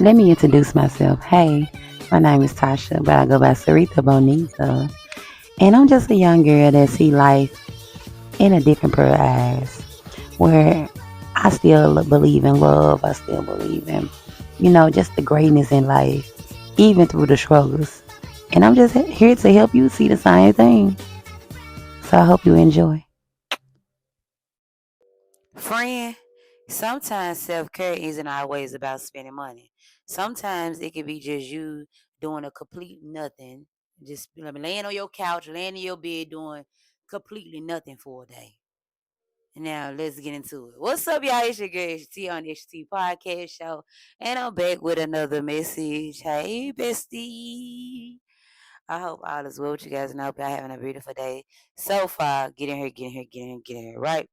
Let me introduce myself. Hey, my name is Tasha, but I go by Sarita Bonita. And I'm just a young girl that see life in a different pair of eyes. Where I still believe in love. I still believe in, just the greatness in life, even through the struggles. And I'm just here to help you see the same thing. So I hope you enjoy. Friend, sometimes self care isn't always about spending money. Sometimes it can be just you doing a complete nothing, just laying on your couch, laying in your bed, doing completely nothing for a day. Now let's get into it. What's up, y'all? It's your girl HT on the HT Podcast Show, and I'm back with another message. Hey, bestie. I hope all is well with you guys, and I hope y'all having a beautiful day so far. Get in here, get in here, get in here, get in here, right?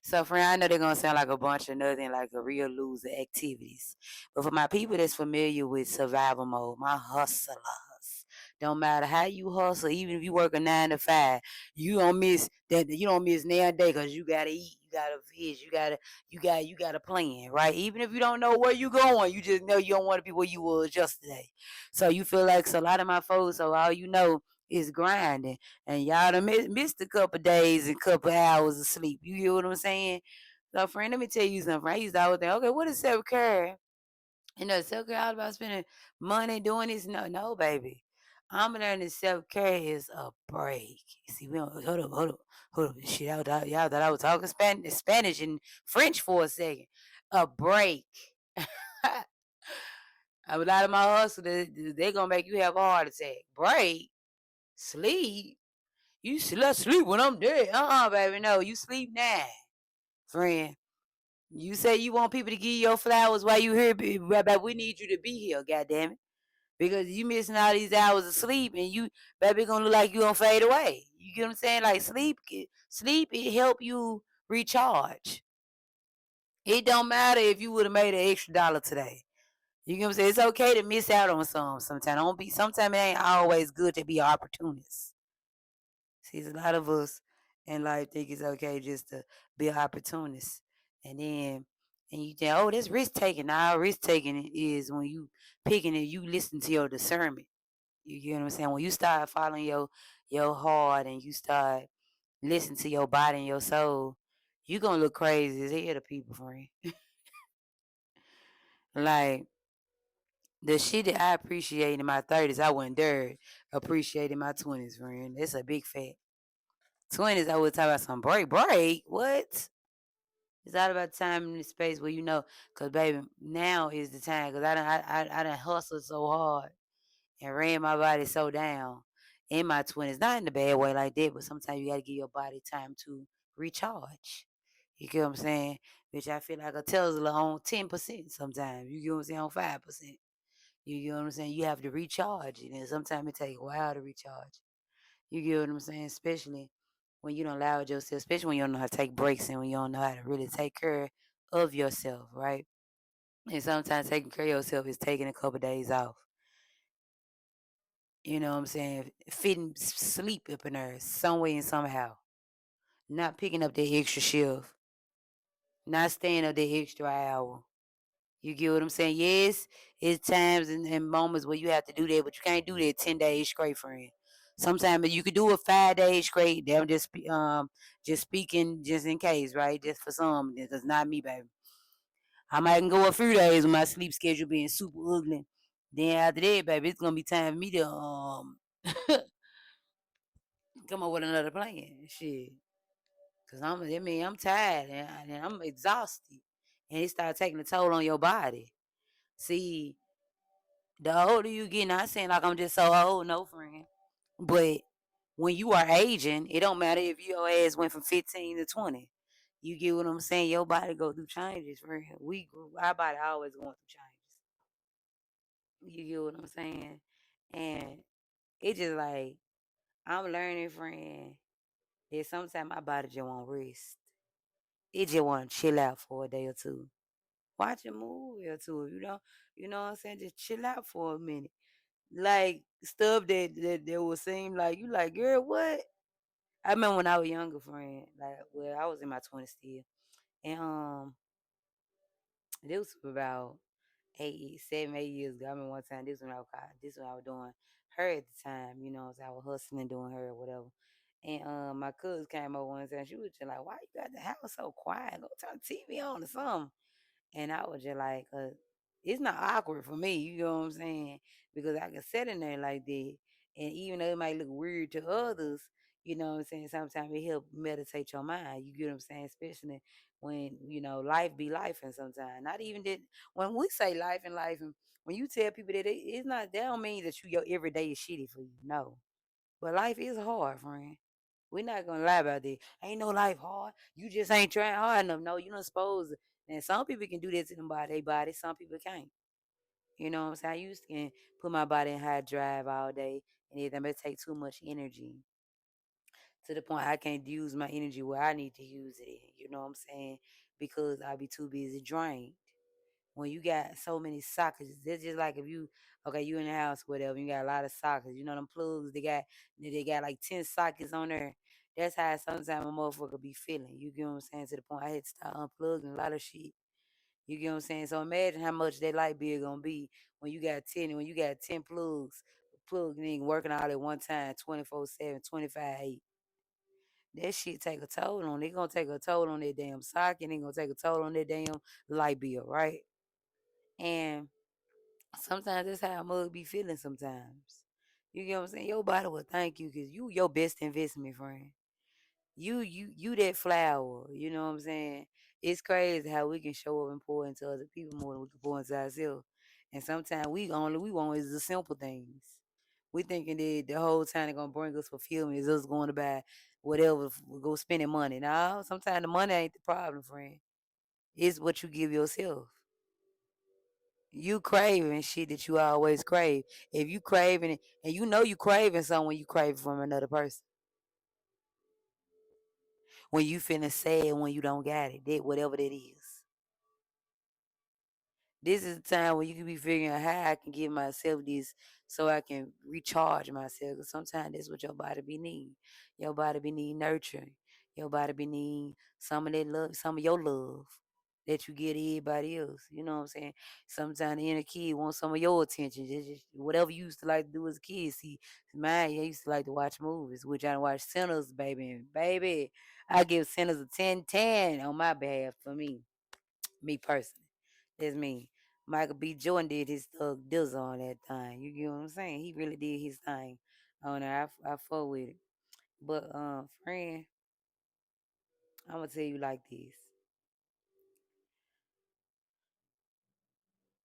So, friend, I know they're gonna sound like a bunch of nothing, like a real loser activities. But for my people that's familiar with survival mode, my hustlers, don't matter how you hustle, even if you work a 9 to 5, you don't miss that. You don't miss now day because you gotta eat, you gotta fish, you got a plan, right? Even if you don't know where you going, you just know you don't want to be where you was yesterday. So you feel like so a lot of my folks, so all you know is grinding and y'all done missed a couple days and couple hours of sleep. You get what I'm saying? So, friend, let me tell you something. I used to always think, okay, what is self care? Self care all about spending money doing this. No, no, baby. I'm learning self care is a break. See, we don't hold up. Shit, y'all thought I was talking Spanish and French for a second. A break. A lot of my hustlers, they gonna make you have a heart attack. Break, sleep. Let's sleep when I'm dead. Baby. No, you sleep now, friend. You say you want people to give you your flowers while you here, but we need you to be here, goddamn it. Because you missing all these hours of sleep and you baby gonna look like you gonna fade away. You get what I'm saying? Like sleep it help you recharge. It don't matter if you would have made an extra dollar today. You get what I'm saying? It's okay to miss out on sometimes. Don't be sometimes it ain't always good to be an opportunist. See, there's a lot of us in life think it's okay just to be an opportunist. And you think, oh, that's risk taking. Now risk taking is when you picking it, you listen to your discernment. You get what I'm saying? When you start following your heart and you start listening to your body and your soul, you gonna look crazy as hell to people, friend. Like the shit that I appreciate in my 30s, I wouldn't dare appreciate in my 20s, friend. It's a big fact. 20s, I would talk about some break. What? It's all about time and the space where cause baby, now is the time. Cause I done hustled so hard and ran my body so down in my 20s. Not in a bad way like that, but sometimes you gotta give your body time to recharge. You get what I'm saying? Which I feel like a Tesla on 10% sometimes. You get what I'm saying? On 5%. You get what I'm saying? You have to recharge. And sometimes it takes a while to recharge. You get what I'm saying? Especially when you don't allow yourself, especially when you don't know how to take breaks and when you don't know how to really take care of yourself, right? And sometimes taking care of yourself is taking a couple days off. You know what I'm saying? Fitting sleep up in there some way and somehow. Not picking up that extra shift. Not staying up that extra hour. You get what I'm saying? Yes, it's times and moments where you have to do that, but you can't do that 10 days straight, friend. Sometimes you could do it 5 days straight. I'm just speaking just in case, right? Just for some. That's not me, baby. I might go a few days with my sleep schedule being super ugly. Then after that, baby, it's gonna be time for me to come up with another plan. Shit. Cause I'm tired and I'm exhausted. And it starts taking a toll on your body. See, the older you get, not saying like I'm just so old, no friend. But when you are aging, it don't matter if your ass went from 15 to 20. You get what I'm saying? Your body go through changes, friend. Our body always going through changes. You get what I'm saying? And it just like I'm learning, friend, that sometimes my body just want rest. It just want to chill out for a day or two. Watch a movie or two. You know what I'm saying? Just chill out for a minute. Like stuff that would seem like you like, girl, what? I remember when I was younger, friend. Like, well, I was in my 20s still, and it was about 7, 8 years ago. I remember one time, this when I was doing her at the time, so I was hustling doing her or whatever. And my cousin came over one time. She was just like, "Why you got the house so quiet? Go turn the TV on or something." And I was just like, it's not awkward for me, you know what I'm saying? Because I can sit in there like that. And even though it might look weird to others, you know what I'm saying? Sometimes it help meditate your mind. You get what I'm saying? Especially when, life be life and sometimes. Not even that when we say life and when you tell people that it's not that don't mean that your everyday is shitty for you. No. But life is hard, friend. We're not gonna lie about that. Ain't no life hard. You just ain't trying hard enough. No, you don't suppose. And some people can do that to them by their body. Some people can't. You know what I'm saying? I used to can put my body in high drive all day, and it may take too much energy to the point I can't use my energy where I need to use it in. You know what I'm saying? Because I be too busy drained. When you got so many sockets, it's just like if you in the house, whatever, you got a lot of sockets. You know them plugs, they got like 10 sockets on there. That's how sometimes a motherfucker be feeling. You get what I'm saying? To the point I had to start unplugging a lot of shit. You get what I'm saying? So imagine how much that light bill gonna be when you got 10, when you got 10 plugs, ain't working all at one time, 24/7, 25/8. That shit take a toll on it. It gonna take a toll on that damn socket. It gonna take a toll on that damn light bill, right? And sometimes that's how a mug be feeling sometimes. You get what I'm saying? Your body will thank you because you your best investment, friend. You that flower. You know what I'm saying? It's crazy how we can show up and pour into other people more than we can pour into ourselves. And sometimes we want is the simple things. We thinking that the whole time they're gonna bring us fulfillment is us going to buy whatever, go spending money. No, sometimes the money ain't the problem, friend. It's what you give yourself. You craving shit that you always crave. If you craving it, and you know you craving something when you crave it from another person. When you feeling sad when you don't got it, that whatever that is. This is the time when you can be figuring out how I can give myself this so I can recharge myself. Cause sometimes that's what your body be need. Your body be need nurturing. Your body be need some of that love, some of your love that you get to everybody else. You know what I'm saying? Sometimes the inner kid wants some of your attention. Just whatever you used to like to do as a kid. See, mine, I used to like to watch movies, which I watch Sinners, baby. And baby, I give Sinners a 10/10 on my behalf for me personally. That's me. Michael B. Jordan did his Thug Dizzle on that thing. You get what I'm saying? He really did his thing on there. I fuck with it. But friend, I'm gonna tell you like this.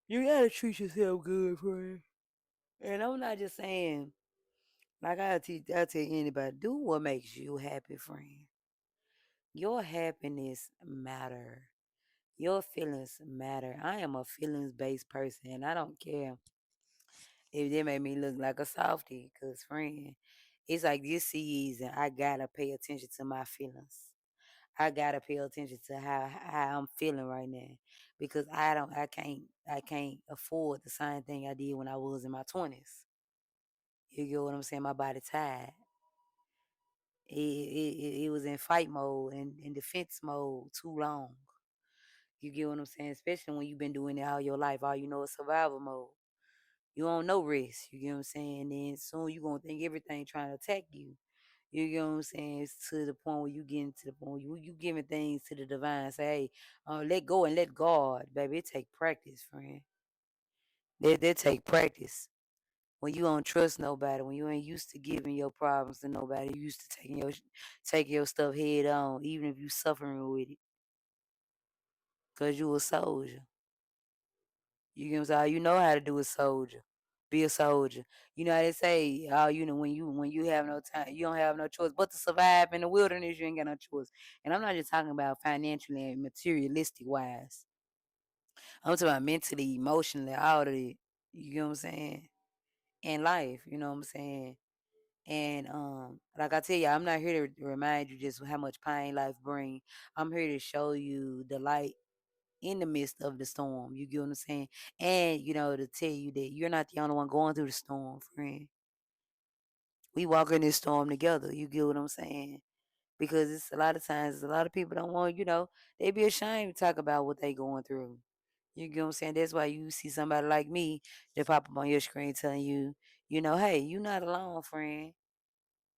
You gotta treat yourself good, friend. And I'm not just saying, like I tell anybody, do what makes you happy, friend. Your happiness matter. Your feelings matter. I am a feelings based person, and I don't care if they made me look like a softie, cause friend, it's like this season I gotta pay attention to my feelings. I gotta pay attention to how I'm feeling right now. Because I can't afford the same thing I did when I was in my 20s. You get what I'm saying? My body tired. It was in fight mode and in defense mode too long. You get what I'm saying? Especially when you've been doing it all your life. All you know is survival mode. You don't know risk. You get what I'm saying? Then soon you gonna think everything trying to attack you. You get what I'm saying? It's to the point where you getting to the point where you giving things to the divine. Say, hey, let go and let God, baby. It take practice, friend. They take practice. When you don't trust nobody, when you ain't used to giving your problems to nobody, you used to taking your stuff head on, even if you suffering with it, cause you a soldier. You get what I'm saying? All you know how to do is soldier. Be a soldier. You know how they say, oh, when you have no time, you don't have no choice but to survive in the wilderness. You ain't got no choice. And I'm not just talking about financially and materialistic wise. I'm talking about mentally, emotionally, all of it. You know what I'm saying? In life, you know what I'm saying? And like I tell you, I'm not here to remind you just how much pain life bring. I'm here to show you the light in the midst of the storm. You get what I'm saying? And to tell you that you're not the only one going through the storm, friend. We walk in this storm together. You get what I'm saying? Because it's a lot of times a lot of people don't want, they be ashamed to talk about what they going through. You get what I'm saying? That's why you see somebody like me that pop up on your screen telling you, hey, you not alone, friend.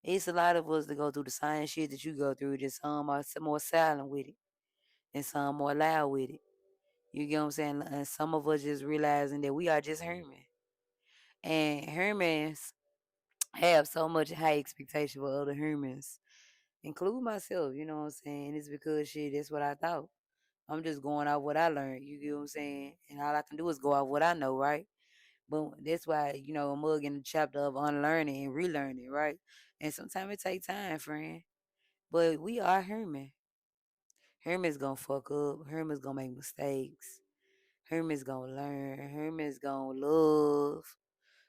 It's a lot of us that go through the same shit that you go through, just some are more silent with it and some more loud with it. You get what I'm saying? And some of us just realizing that we are just human. And humans have so much high expectation for other humans, include myself, you know what I'm saying? It's because shit, that's what I thought. I'm just going off what I learned, you get what I'm saying? And all I can do is go off what I know, right? But that's why, a mug in the chapter of unlearning and relearning, right? And sometimes it takes time, friend. But we are human. Humans gonna fuck up. Humans gonna make mistakes. Herman's gonna learn. Herman's gonna love.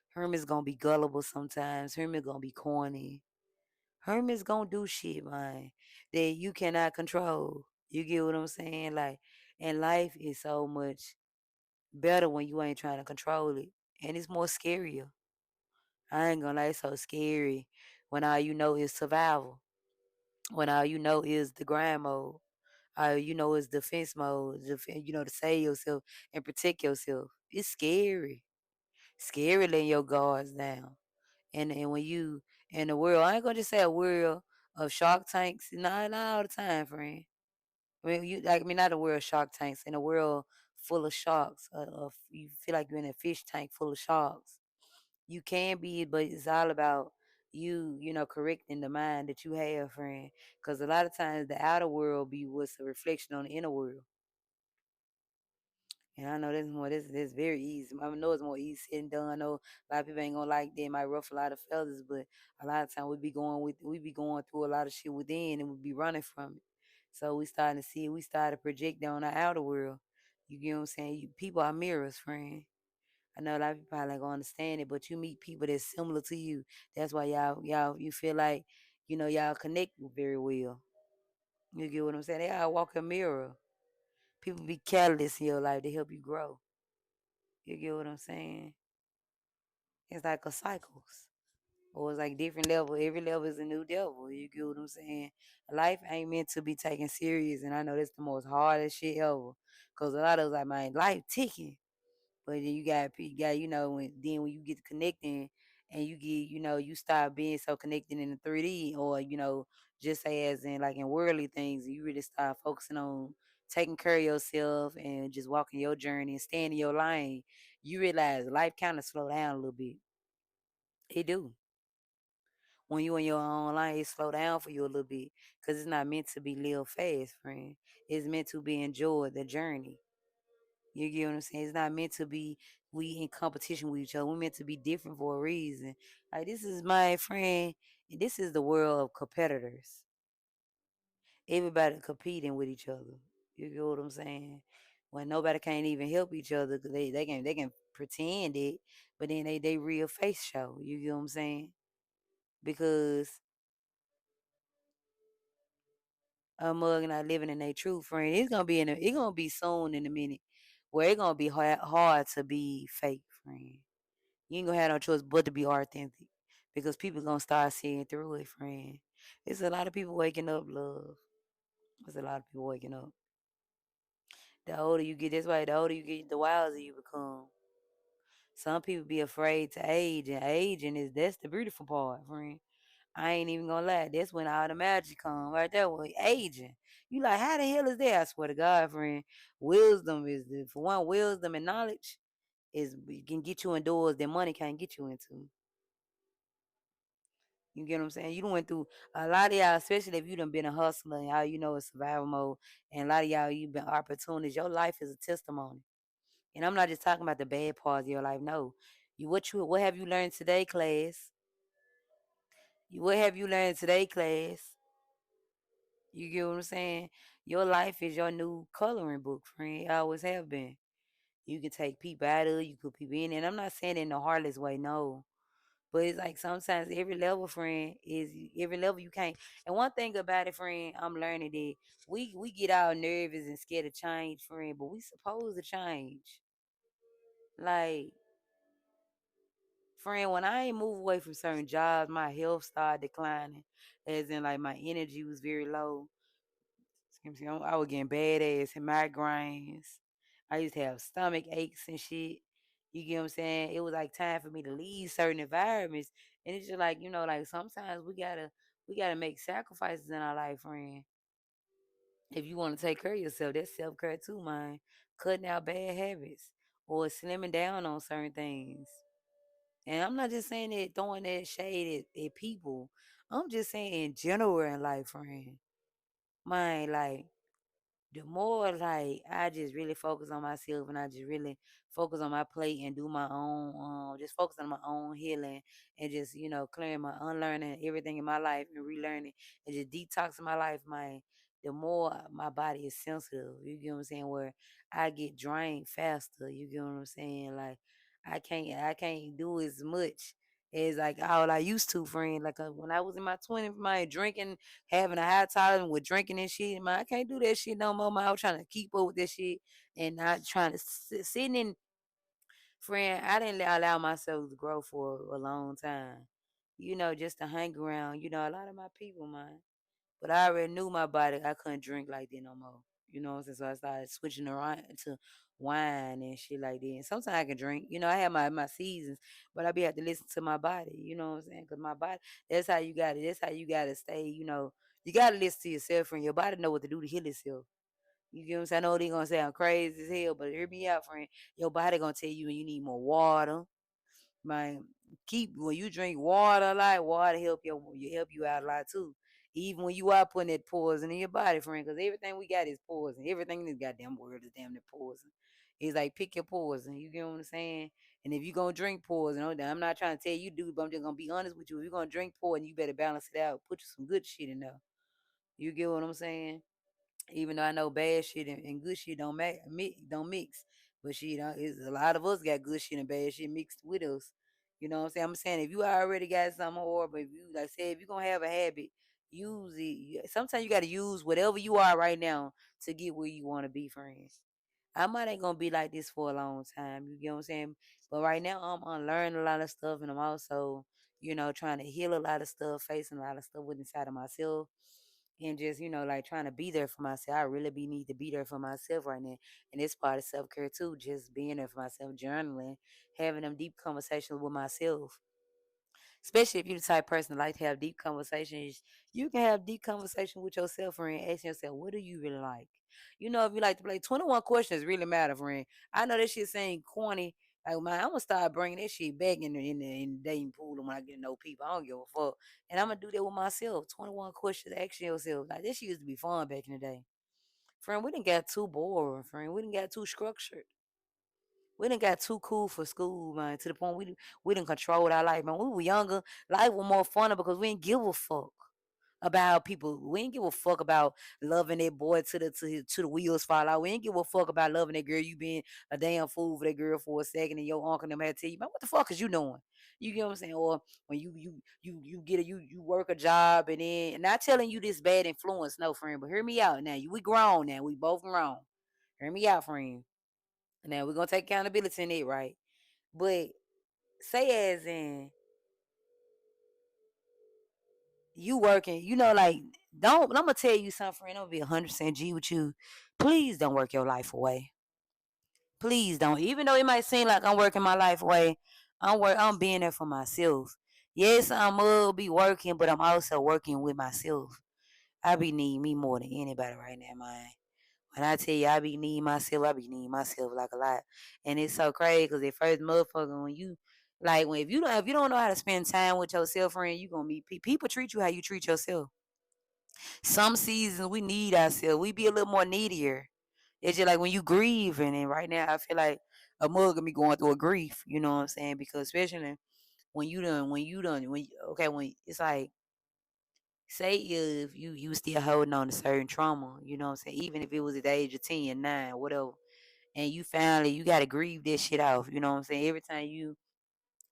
Herman's gonna be gullible sometimes. Herman's gonna be corny. Herman's gonna do shit, man, that you cannot control. You get what I'm saying? Like, and life is so much better when you ain't trying to control it. And it's more scarier. I ain't gonna lie, it's so scary when all you know is survival. When all you know is the grind mode. All you know is defense mode. To save yourself and protect yourself. It's scary. Scary letting your guards down. And when you in the world, I ain't gonna just say a world of shark tanks. Not all the time, friend. Not a world of shark tanks. In a world full of sharks, you feel like you're in a fish tank full of sharks. You can be, but it's all about correcting the mind that you have, friend. Because a lot of times the outer world be what's a reflection on the inner world. And I know this very easy. I know it's more easy said than done. I know a lot of people ain't gonna like that. It might ruffle a lot of feathers, but a lot of time we be going through a lot of shit within and we be running from it. So we started projecting on the outer world. You get what I'm saying? People are mirrors, friend. I know a lot of people probably ain't gonna understand it, but you meet people that's similar to you. That's why y'all you feel like, y'all connect very well. You get what I'm saying? They all walk a mirror. People be catalysts in your life to help you grow. You get what I'm saying? It's like a cycles. Or it's like different level. Every level is a new devil. You get what I'm saying? Life ain't meant to be taken serious, and I know that's the most hardest shit ever. Cause a lot of us like, man, life ticking. But then you got, when you get connecting and you get, you start being so connected in the 3D, or just say as in like in worldly things, and you really start focusing on taking care of yourself and just walking your journey and staying in your lane. You realize life kind of slow down a little bit. It do. When you in your own lane, it slow down for you a little bit because it's not meant to be lived fast, friend. It's meant to be enjoyed the journey. You get what I'm saying? It's not meant to be we in competition with each other. We're meant to be different for a reason. Like this is my friend, and this is the world of competitors. Everybody competing with each other. You get what I'm saying? When nobody can't even help each other, 'cause they can pretend it, but then they real face show. You get what I'm saying? Because a mug not living in their truth, friend. It's gonna be soon in a minute where it's gonna be hard to be fake, friend. You ain't gonna have no choice but to be authentic because people gonna start seeing through it, friend. It's a lot of people waking up, love. There's a lot of people waking up. The older you get, that's why the older you get, the wiser you become. Some people be afraid to age, and aging that's the beautiful part, friend. I ain't even gonna lie. That's when all the magic come right there with aging. You like, how the hell is that? I swear to God, friend. Wisdom for one, wisdom and knowledge can get you in doors that money can't get you into. You get what I'm saying? You done went through a lot of y'all, especially if you done been a hustler and all you know is survival mode, and a lot of y'all you been opportunities. Your life is a testimony. And I'm not just talking about the bad parts of your life. No. What have you learned today, class? What have you learned today, class? You get what I'm saying? Your life is your new coloring book, friend. It always have been. You can take people out of it, you put people in it. And I'm not saying it in the heartless way, no. But it's like sometimes every level you can't. And one thing about it, friend, I'm learning that we get all nervous and scared of change, friend, but we supposed to change. Like, friend, when I ain't move away from certain jobs, my health started declining. As in like my energy was very low. Excuse me, I was getting bad ass and migraines. I used to have stomach aches and shit. You get what I'm saying? It was like time for me to leave certain environments. And it's just like, like sometimes we gotta make sacrifices in our life, friend. If you want to take care of yourself, that's self care too, man. Cutting out bad habits or slimming down on certain things. And I'm not just saying that throwing that shade at people. I'm just saying in general in life, friend. Man, like the more like I just really focus on myself and I just really focus on my plate and do my own just focus on my own healing and just clearing my unlearning everything in my life and relearning and just detoxing my life, man, the more my body is sensitive, you get what I'm saying, where I get drained faster, you get what I'm saying, like I can't do as much as like all I used to, friend. Like when I was in my 20s, man, drinking, having a high tolerance with drinking and shit, man, I can't do that shit no more, man. I was trying to keep up with this shit and not trying to sitting in, friend. I didn't allow myself to grow for a long time, just to hang around, a lot of my people, man. But I already knew my body. I couldn't drink like that no more. You know what I'm saying? So I started switching around to wine and shit like that. And sometimes I can drink. I have my seasons, but I be have to listen to my body. You know what I'm saying? Because my body, that's how you got it. That's how you got to stay. You got to listen to yourself, and your body know what to do to heal itself. You get what I'm saying? I know they going to say I'm crazy as hell, but hear me out, friend. Your body going to tell you you need more water, man. Keep when you drink water a lot, water help you out a lot too. Even when you are putting that poison in your body, friend, because everything we got is poison. Everything in this goddamn world is damn near poison. It's like pick your poison. You get what I'm saying? And if you gonna drink poison, I'm not trying to tell you, dude, but I'm just gonna be honest with you. If you're gonna drink poison, you better balance it out. Put you some good shit in there. You get what I'm saying? Even though I know bad shit and good shit don't mix, but shit, it's a lot of us got good shit and bad shit mixed with us. You know what I'm saying? I'm saying if you already got something horrible, if you like I said, if you're gonna have a habit, use it. Sometimes you gotta use whatever you are right now to get where you wanna be, friends. I might ain't gonna be like this for a long time. You get what I'm saying? But right now I'm unlearning a lot of stuff and I'm also, trying to heal a lot of stuff, facing a lot of stuff with inside of myself and just like trying to be there for myself. I really need to be there for myself right now, and it's part of self care too. Just being there for myself, journaling, having them deep conversations with myself. Especially if you're the type of person that like to have deep conversations, you can have deep conversation with yourself, friend. Asking yourself, what do you really like? If you like to play 21 questions, really matter, friend. I know that shit saying corny. Like, man, I'm gonna start bringing that shit back in the dating pool when I get to know people. I don't give a fuck, and I'm gonna do that with myself. 21 questions, asking yourself. Like this shit used to be fun back in the day, friend. We didn't get too boring, friend. We didn't get too structured. We done got too cool for school, man, to the point we done controlled our life, man. When we were younger, life was more funner because we didn't give a fuck about people. We didn't give a fuck about loving that boy to the wheels fall out. We didn't give a fuck about loving that girl. You being a damn fool for that girl for a second, and your uncle and them had to tell you, man, what the fuck is you doing? You get what I'm saying? Or when you get you work a job and then not telling you this bad influence, no friend, but hear me out now. We grown now. We both grown. Hear me out, friend. Now we're gonna take accountability in it, right? But say as in you working, like don't I'm gonna tell you something, friend. I'm gonna be 100% G with you. Please don't work your life away. Please don't. Even though it might seem like I'm working my life away, I'm being there for myself. Yes, I'm will be working, but I'm also working with myself. I be need me more than anybody right now, man. When I tell you I be needing myself like a lot. And it's so crazy because at first motherfucker when you like when if you don't know how to spend time with yourself, friend, you gonna meet people treat you how you treat yourself. Some seasons we need ourselves. We be a little more needier. It's just like when you grieving and right now I feel like a mug gonna be going through a grief, you know what I'm saying? Because especially when it's like say if you still holding on to certain trauma, you know what I'm saying? Even if it was at the age of 10, 9, whatever, and you gotta grieve this shit off. You know what I'm saying? Every time you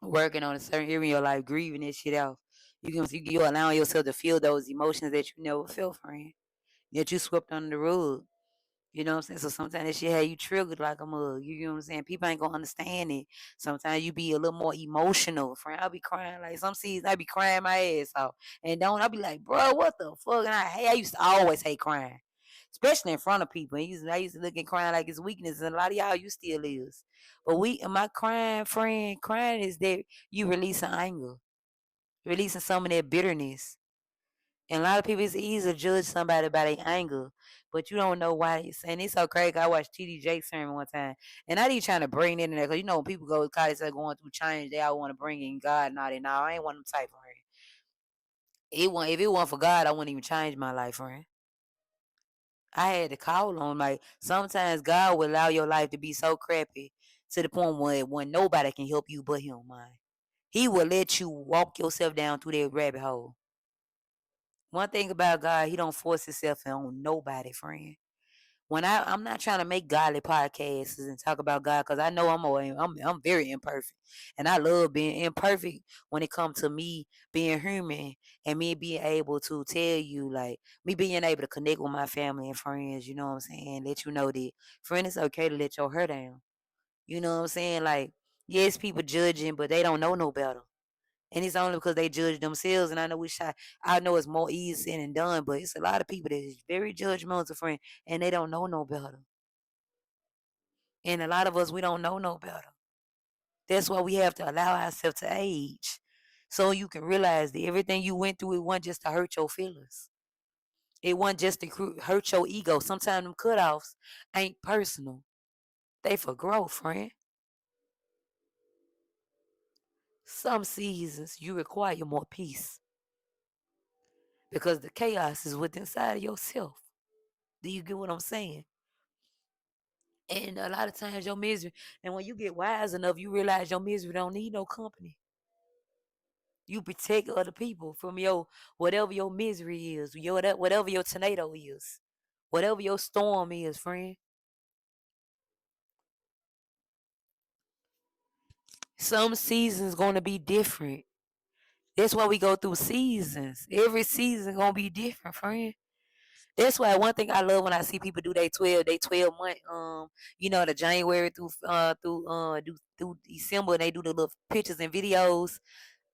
working on a certain area in your life, grieving this shit off, you allowing yourself to feel those emotions that you never felt, friend. That you swept under the rug. You know what I'm saying? So sometimes that shit had you triggered like a mug. You know what I'm saying? People ain't gonna understand it. Sometimes you be a little more emotional, friend. I'll be crying like some seasons I be crying my ass off. And don't I be like, bro, what the fuck? And I used to always hate crying. especially in front of people. I used to look at crying like it's weakness, and a lot of y'all you still is. But my crying friend, crying is that you releasing anger, releasing some of that bitterness. And a lot of people, it's easy to judge somebody by their anger, but you don't know why. And it's so crazy. I watched TD Jakes sermon one time, and I didn't trying to bring it in there because you know when people go to college, they're going through change, they all want to bring in God and all that. Now I ain't one of them type of friend. If it wasn't for God, I wouldn't even change my life, friend. I had to call on like sometimes God will allow your life to be so crappy to the point where when nobody can help you but Him, man. He will let you walk yourself down through that rabbit hole. One thing about God, He don't force Himself on nobody, friend. When I'm not trying to make godly podcasts and talk about God because I know I'm very imperfect, and I love being imperfect when it comes to me being human and me being able to tell you like me being able to connect with my family and friends. You know what I'm saying? Let you know that friend, it's okay to let your hair down. You know what I'm saying? Like yes, people judging, but they don't know no better. And it's only because they judge themselves. And I know I know it's more easy said than done, but it's a lot of people that is very judgmental, friend, and they don't know no better. And a lot of us, we don't know no better. That's why we have to allow ourselves to age. So you can realize that everything you went through, it wasn't just to hurt your feelings. It wasn't just to hurt your ego. Sometimes them cutoffs ain't personal. They for growth, friend. Some seasons you require more peace because the chaos is within inside of yourself. Do you get what I'm saying? And a lot of times your misery, and when you get wise enough, you realize your misery don't need no company. You protect other people from your whatever your misery is, whatever your tornado is, whatever your storm is, friend. Some seasons gonna be different. That's why we go through seasons. Every season gonna be different, friend. That's why one thing I love when I see people do they 12 month the January through December and they do the little pictures and videos.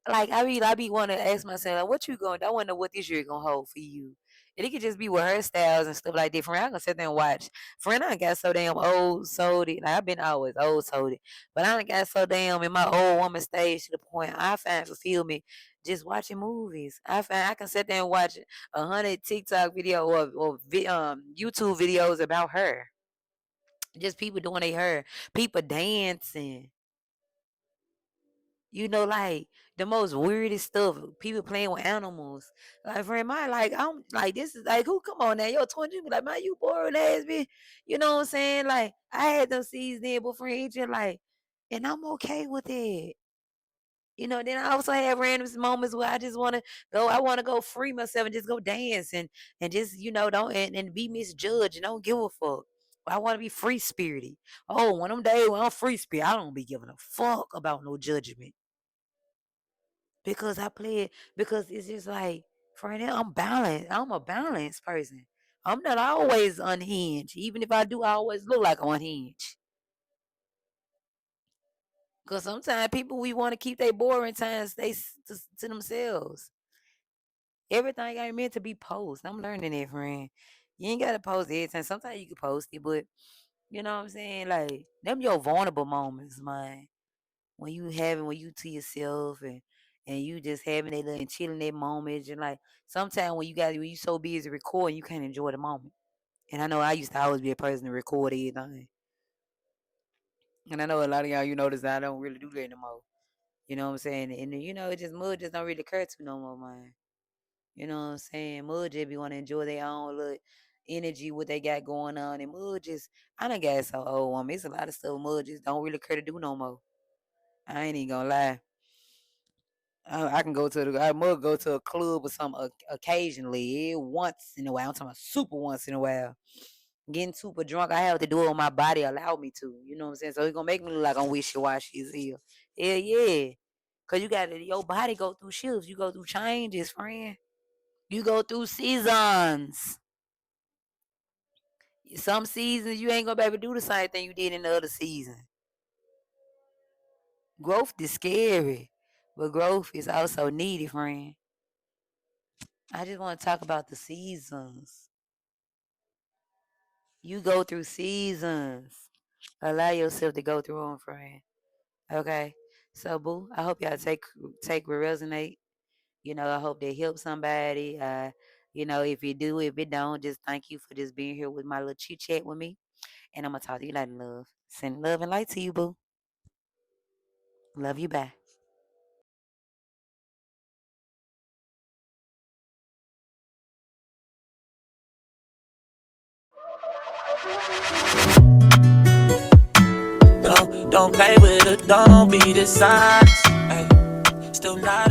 Like I be want to ask myself, like, what you going? I want to know what this year gonna hold for you. And it could just be with hairstyles and stuff like that. Friend, I can sit there and watch. Friend, I got so damn old sold it. Like I've been always old sold it, but I done got so damn in my old woman stage to the point I find fulfillment just watching movies. I find I can sit there and watch 100 TikTok video or YouTube videos about her. Just people doing their hair, people dancing. Like the most weirdest stuff. People playing with animals. Like, friend, I'm like, this is like, who? Come on now, you're 20. You be like, man, you boring ass bitch. You know what I'm saying? Like, I had them seasons then, but friend, it's just like, and I'm okay with it. Then I also have random moments where I just want to go. I want to go free myself and just go dance and just don't and be misjudged and don't give a fuck. I want to be free spirited. Oh, one of them days when I'm free spirit, I don't be giving a fuck about no judgment because I play it because it's just like for now I'm balanced. I'm a balanced person. I'm not always unhinged. Even if I do, I always look like I'm unhinged. Because sometimes people we want to keep their boring times to themselves. Everything ain't meant to be posted. I'm learning it, friend. You ain't gotta post every time. Sometimes you can post it, but you know what I'm saying? Like them your vulnerable moments, man. When you to yourself and you just having that little chilling that moment and like sometimes when you so busy recording you can't enjoy the moment. And I know I used to always be a person to record everything. And I know a lot of y'all you notice that I don't really do that no more. You know what I'm saying? And it just mud just don't really occur to me no more, man. You know what I'm saying? Mud just be want to enjoy their own little energy, what they got going on. And Mud just, I done got so old, woman. It's a lot of stuff Mud just don't really care to do no more. I ain't even gonna lie. I can I must go to a club or something occasionally, once in a while. I'm talking about super once in a while. Getting super drunk, I have to do it when my body allow me to. You know what I'm saying? So it's gonna make me look like I'm wishy washy as hell. Yeah, yeah. Cause your body go through shifts, you go through changes, friend. You go through seasons. Some seasons you ain't gonna be able to do the same thing you did in the other season. Growth is scary, but growth is also needed, friend. I just want to talk about the seasons. You go through seasons. Allow yourself to go through them, friend. Okay. So, boo, I hope y'all take what resonate. I hope they help somebody. If you do, if it don't, just thank you for just being here with my little chit chat with me. And I'm gonna talk to you later, love. Send love and light to you, boo. Love you back. Don't play with it, don't be dishonest. Ay, still not.